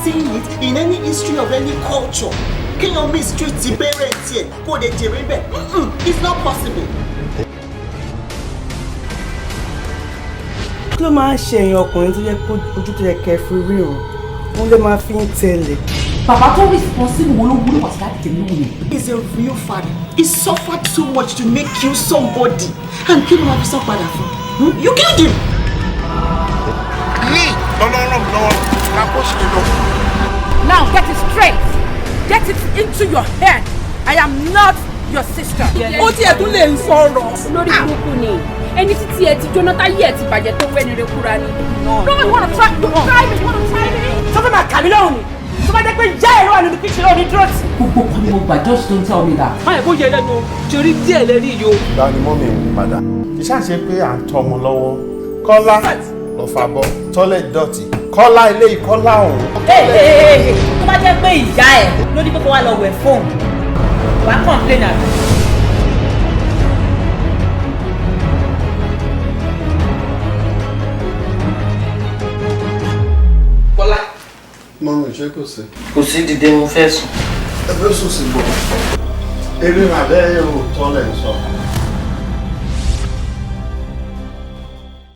seen it in any history of any culture. Can you mistreat the parents here? Go the Jeribe? It's not possible. Kí ló máa ń ṣe èèyàn ọkùnrin tó yẹ kó ojú tó yẹ kẹfì ríran? Wọ́n lè máa fi ń tẹ̀lé. Bàbá tó responsible wọn ló wúlò wá sí láti tẹ̀lé wúlò. He's a real father. He suffered too much to make you somebody. And kí ló máa fi sọ padà fún? You killed him. Now get it straight. Get it into your head. I am not your sister. Ó tiẹ̀ tún lè ń sọ̀rọ̀. Lórí burúkú ni. Ẹni títí ẹ ti Jonathan yẹ ti bàjẹ́ tó wẹ́ni rẹ̀ kúra ni. No, you wanna try me? You wanna try me? Sọ́fẹ́ máa kà mí lọ́hùn ni. Tó bá jẹ́ pé ìyá ẹ̀rọ wà nínú kíchìn náà ní dúrótì. Gbogbo kan ni mo gbà, just don't tell me that. Báyọ̀ kó yẹ lẹ́nu torí díẹ̀ lẹ́rí yìí o. Báwo ni mọ́mí ń padà? Kì í ṣàṣe pé à ń tọ́ ọmọ lọ́wọ́. Kọ́lá lọ fàbọ̀, tọ́lẹ̀ dọ̀tí. Kọ́lá ilé ìkọ́lá ọ̀hún. Tó bá jẹ́ pé ìyá ẹ̀ ló ní pé kó wá lọ wẹ̀ fóònù, wàá complain àbí. Kọ́lá. Mọ́mí ṣé kò sí? Kò sí dìde mo fẹ́ sùn. Ẹ fẹ́ sùn sí bọ̀. Eré àbẹ́ ò tọ́lẹ̀ sọ.